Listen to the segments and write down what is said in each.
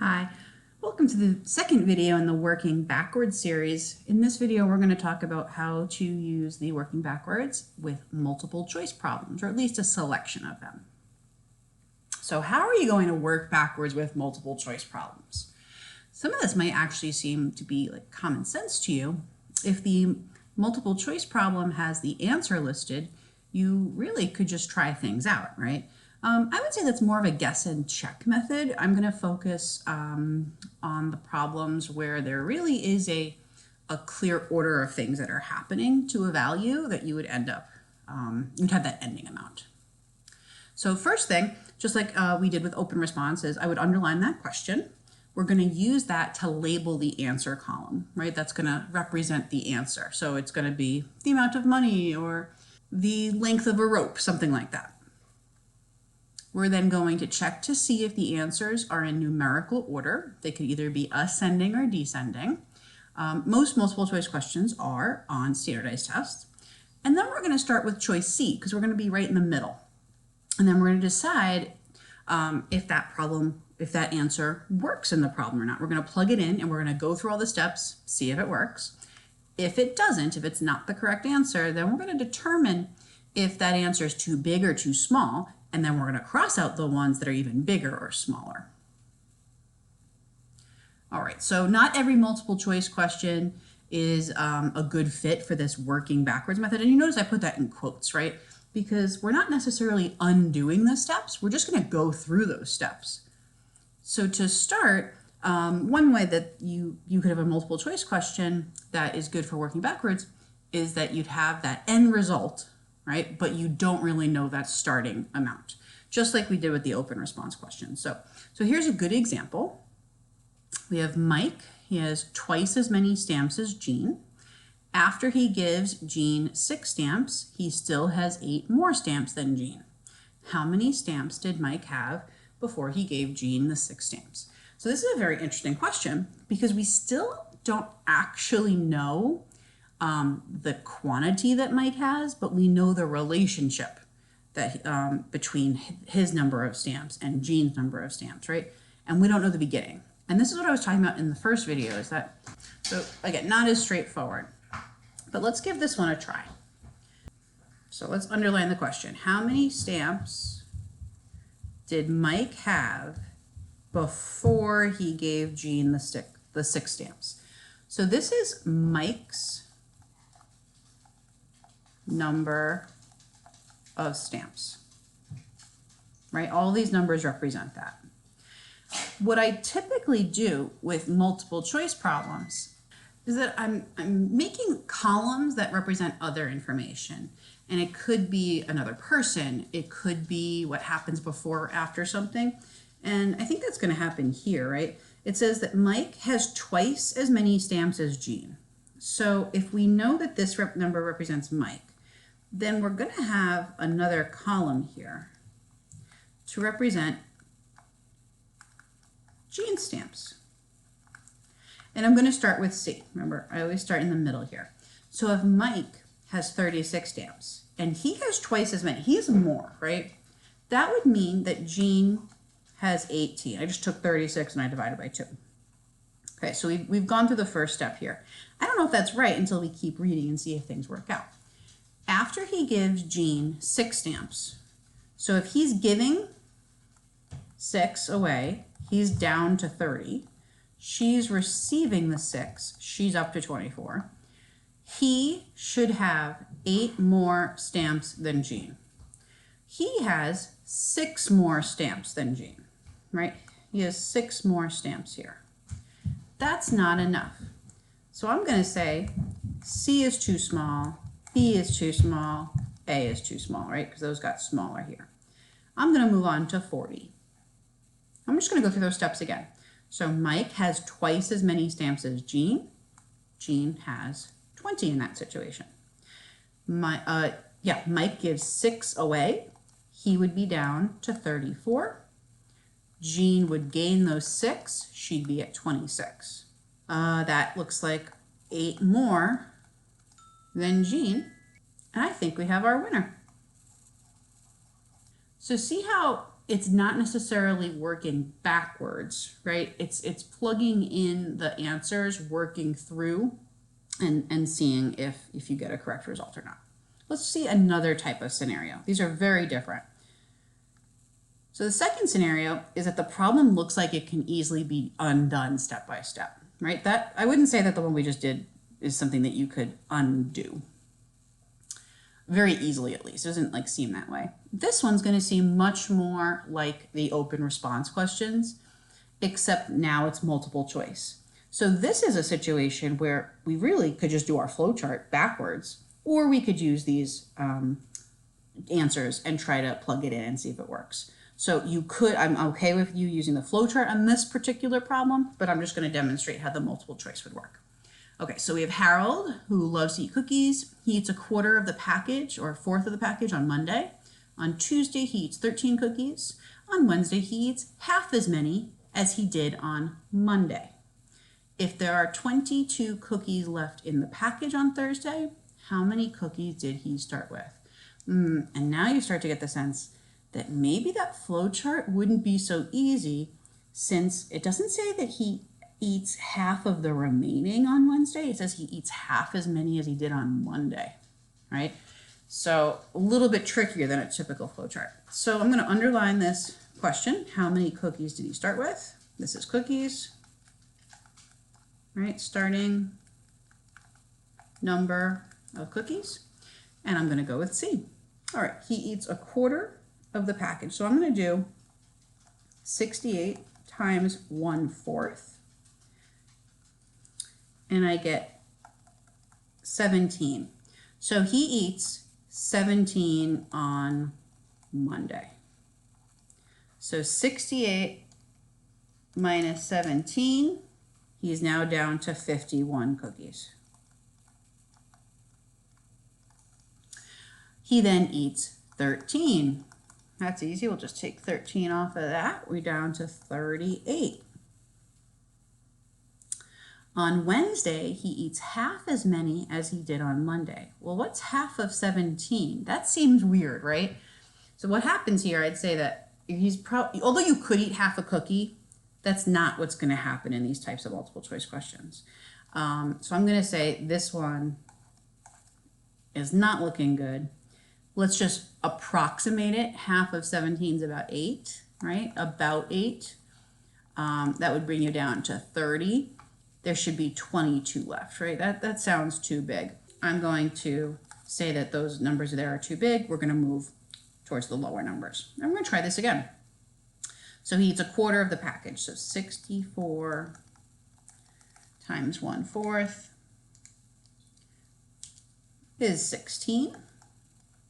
Hi, welcome to the second video in the Working Backwards series. In this video, we're going to talk about how to use the Working Backwards with multiple choice problems, or at least a selection of them. So how are you going to work backwards with multiple choice problems? Some of this might actually seem to be like common sense to you. If the multiple choice problem has the answer listed, you really could just try things out, right? I would say that's more of a guess and check method. I'm going to focus on the problems where there really is a clear order of things that are happening to a value that you would end up, you'd have that ending amount. So first thing, just like we did with open responses, I would underline that question. We're going to use that to label the answer column, right? That's going to represent the answer. So it's going to be the amount of money or the length of a rope, something like that. We're then going to check to see if the answers are in numerical order. They could either be ascending or descending. Most multiple choice questions are on standardized tests. And then we're going to start with choice C because we're going to be right in the middle. And then we're going to decide if that answer works in the problem or not. We're going to plug it in and we're going to go through all the steps, see if it works. If it doesn't, if it's not the correct answer, then we're going to determine if that answer is too big or too small. And then we're going to cross out the ones that are even bigger or smaller. All right, so not every multiple choice question is a good fit for this working backwards method. And you notice I put that in quotes, right? Because we're not necessarily undoing the steps. We're just going to go through those steps. So to start, one way that you could have a multiple choice question that is good for working backwards is that you'd have that end result, right? But you don't really know that starting amount, just like we did with the open response question. So here's a good example. We have Mike. He has twice as many stamps as Jean. After he gives Jean 6 stamps, he still has 8 more stamps than Jean. How many stamps did Mike have before he gave Jean the 6 stamps? So this is a very interesting question because we still don't actually know the quantity that Mike has, but we know the relationship that between his number of stamps and Jean's number of stamps, right? And we don't know the beginning. And this is what I was talking about in the first video, is that, so again, not as straightforward. But let's give this one a try. So let's underline the question. How many stamps did Mike have before he gave Jean the 6 stamps? So this is Mike's number of stamps, right? All these numbers represent that. What I typically do with multiple choice problems is that I'm making columns that represent other information. And it could be another person. It could be what happens before or after something. And I think that's going to happen here, right? It says that Mike has twice as many stamps as Jean. So if we know that this number represents Mike, then we're going to have another column here to represent Jean stamps. And I'm going to start with C. Remember, I always start in the middle here. So if Mike has 36 stamps and he has twice as many, he has more, right? That would mean that Jean has 18. I just took 36 and I divided by 2. Okay, so we've gone through the first step here. I don't know if that's right until we keep reading and see if things work out. After he gives Jean 6 stamps, so if he's giving 6 away, he's down to 30. She's receiving the 6, she's up to 24. He should have 8 more stamps than Jean. He has 6 more stamps than Jean, right? He has 6 more stamps here. That's not enough. So I'm going to say C is too small, B is too small, A is too small, right? Because those got smaller here. I'm going to move on to 40. I'm just going to go through those steps again. So Mike has twice as many stamps as Jean. Jean has 20 in that situation. Mike gives 6 away. He would be down to 34. Jean would gain those 6. She'd be at 26. That looks like 8 more than Jean. And I think we have our winner. So see how it's not necessarily working backwards, right? It's plugging in the answers, working through, and seeing if you get a correct result or not. Let's see another type of scenario. These are very different. So the second scenario is that the problem looks like it can easily be undone step by step, right? That I wouldn't say that the one we just did is something that you could undo. Very easily, at least. It doesn't like seem that way. This one's going to seem much more like the open response questions, except now it's multiple choice. So this is a situation where we really could just do our flowchart backwards, or we could use these answers and try to plug it in and see if it works. So you could, I'm okay with you using the flowchart on this particular problem, but I'm just going to demonstrate how the multiple choice would work. Okay, so we have Harold, who loves to eat cookies. He eats a quarter of the package or a fourth of the package on Monday. On Tuesday, he eats 13 cookies. On Wednesday, he eats half as many as he did on Monday. If there are 22 cookies left in the package on Thursday, how many cookies did he start with? And now you start to get the sense that maybe that flowchart wouldn't be so easy, since it doesn't say that he eats half of the remaining on Wednesday. It says he eats half as many as he did on Monday, right? So a little bit trickier than a typical flowchart. So I'm going to underline this question. How many cookies did he start with? This is cookies, right? Starting number of cookies. And I'm going to go with C. All right, he eats a quarter of the package. So I'm going to do 68 times 1/4. And I get 17. So he eats 17 on Monday. So 68 minus 17, he's now down to 51 cookies. He then eats 13. That's easy. We'll just take 13 off of that. We're down to 38. On Wednesday, he eats half as many as he did on Monday. Well, what's half of 17? That seems weird, right? So what happens here, I'd say that he's probably, although you could eat half a cookie, that's not what's going to happen in these types of multiple choice questions. So I'm going to say this one is not looking good. Let's just approximate it. Half of 17 is about 8, right? About 8. That would bring you down to 30. There should be 22 left, right? That sounds too big. I'm going to say that those numbers there are too big. We're going to move towards the lower numbers. And we're going to try this again. So he eats a quarter of the package. So 64 times 1/4 is 16.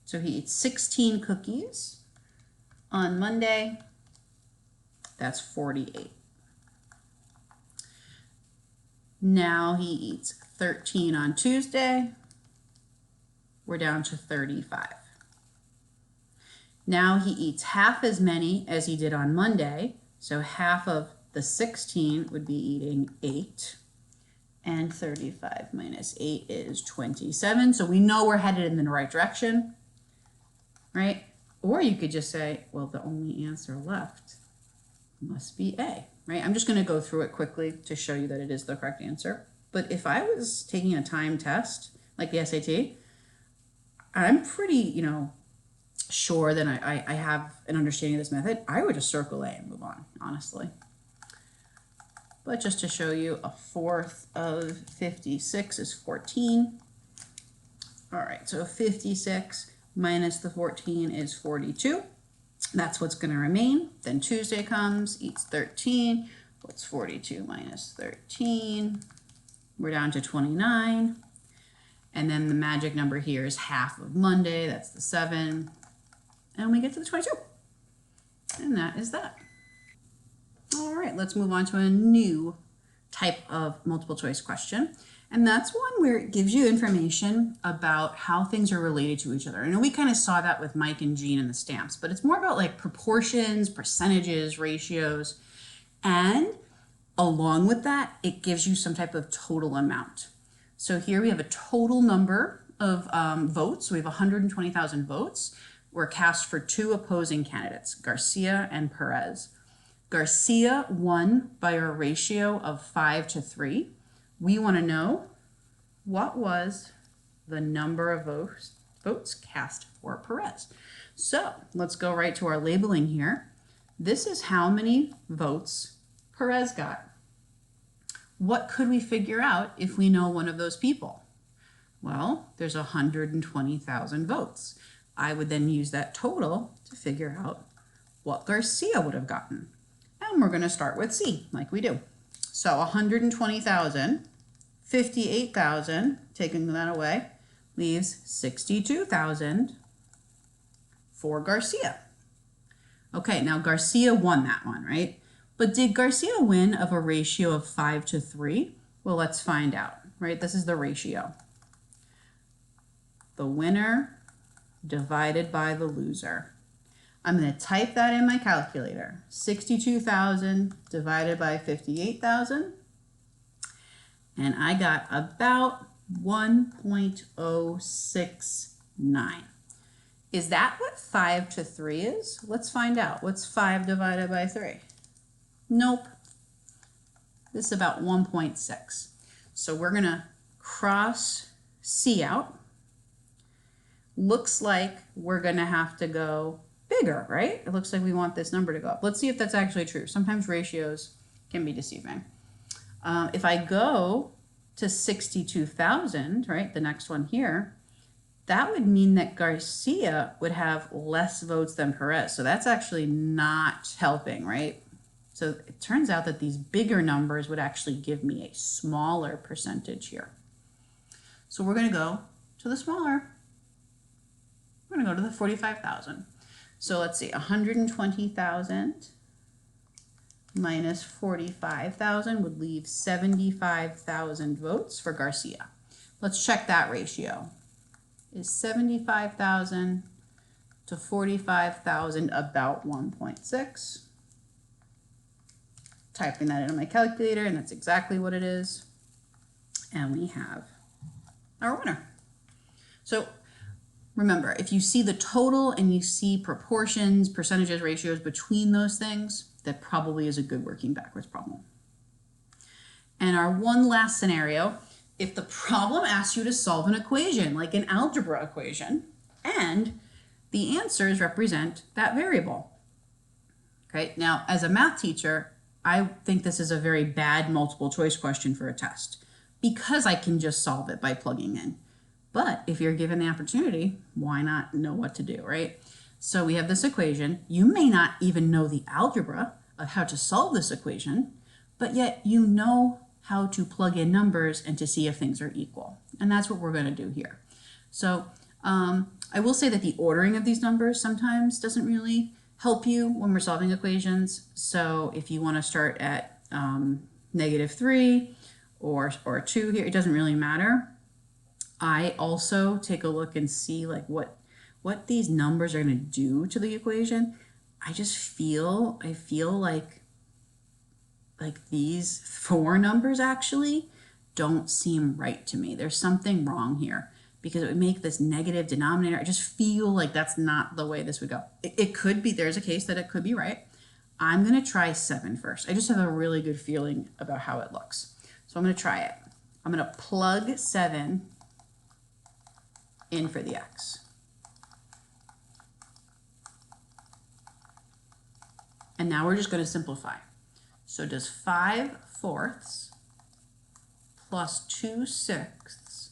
So he eats 16 cookies on Monday. That's 48. Now he eats 13 on Tuesday. We're down to 35. Now he eats half as many as he did on Monday. So half of the 16 would be eating 8. And 35 minus 8 is 27. So we know we're headed in the right direction, right? Or you could just say, well, the only answer left must be A, right? I'm just going to go through it quickly to show you that it is the correct answer. But if I was taking a time test, like the SAT, I'm pretty, sure that I have an understanding of this method. I would just circle A and move on, honestly. But just to show you, a fourth of 56 is 14. All right, so 56 minus the 14 is 42. That's what's going to remain. Then Tuesday comes, eats 13. What's 42 minus 13? We're down to 29. And then the magic number here is half of Monday. That's the 7. And we get to the 22. And that is that. All right, let's move on to a new type of multiple choice question. And that's one where it gives you information about how things are related to each other. I know we kind of saw that with Mike and Jean and the stamps, but it's more about like proportions, percentages, ratios, and along with that, it gives you some type of total amount. So here we have a total number of votes. So we have 120,000 votes. were cast for two opposing candidates, Garcia and Perez. Garcia won by a ratio of 5-3. We want to know what was the number of votes cast for Perez. So let's go right to our labeling here. This is how many votes Perez got. What could we figure out if we know one of those people? Well, there's 120,000 votes. I would then use that total to figure out what Garcia would have gotten. And we're going to start with C, like we do. So 120,000, 58,000, taking that away, leaves 62,000 for Garcia. Okay, now Garcia won that one, right? But did Garcia win of a ratio of 5-3? Well, let's find out, right? This is the ratio. The winner divided by the loser. I'm going to type that in my calculator. 62,000 divided by 58,000. And I got about 1.069. Is that what 5-3 is? Let's find out. What's 5 divided by 3? Nope. This is about 1.6. So we're going to cross C out. Looks like we're going to have to go bigger, right? It looks like we want this number to go up. Let's see if that's actually true. Sometimes ratios can be deceiving. If I go to 62,000, right, the next one here, that would mean that Garcia would have less votes than Perez. So that's actually not helping, right? So it turns out that these bigger numbers would actually give me a smaller percentage here. So we're going to go to the smaller. We're going to go to the 45,000. So let's see, 120,000 minus 45,000 would leave 75,000 votes for Garcia. Let's check that ratio. Is 75,000 to 45,000 about 1.6? Typing that into my calculator, and that's exactly what it is. And we have our winner. So remember, if you see the total and you see proportions, percentages, ratios between those things, that probably is a good working backwards problem. And our one last scenario, if the problem asks you to solve an equation, like an algebra equation, and the answers represent that variable. Okay, now as a math teacher, I think this is a very bad multiple choice question for a test because I can just solve it by plugging in. But if you're given the opportunity, why not know what to do, right? So we have this equation. You may not even know the algebra of how to solve this equation, but yet you know how to plug in numbers and to see if things are equal. And that's what we're going to do here. So I will say that the ordering of these numbers sometimes doesn't really help you when we're solving equations. So if you want to start at -3 or 2 here, it doesn't really matter. I also take a look and see like what these numbers are going to do to the equation. I feel like these 4 numbers actually don't seem right to me. There's something wrong here because it would make this negative denominator. I just feel like that's not the way this would go. It could be, there's a case that it could be right. I'm going to try 7 first. I just have a really good feeling about how it looks. So I'm going to try it. I'm going to plug 7 in for the x. And now we're just going to simplify. So does 5/4 plus 2/6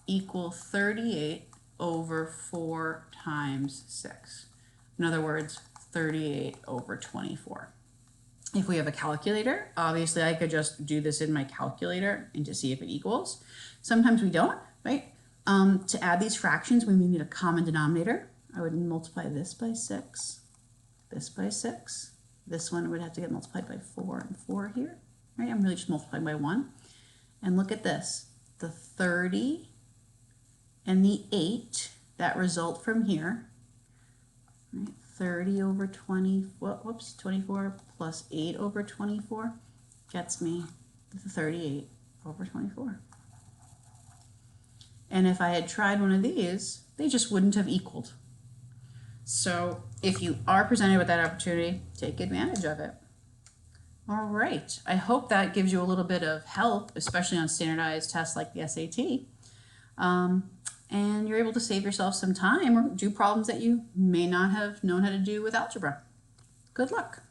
equal 38 over 4 times 6? In other words, 38 over 24. If we have a calculator, obviously I could just do this in my calculator and to see if it equals. Sometimes we don't, right? To add these fractions, we need a common denominator. I would multiply this by 6, this by 6. This one would have to get multiplied by 4 and 4 here, right? I'm really just multiplying by 1. And look at this, the 30 and the 8 that result from here, right? 30 over 24 plus 8 over 24 gets me 38 over 24. And if I had tried one of these, they just wouldn't have equaled. So if you are presented with that opportunity, take advantage of it. All right, I hope that gives you a little bit of help, especially on standardized tests like the SAT. And you're able to save yourself some time or do problems that you may not have known how to do with algebra. Good luck.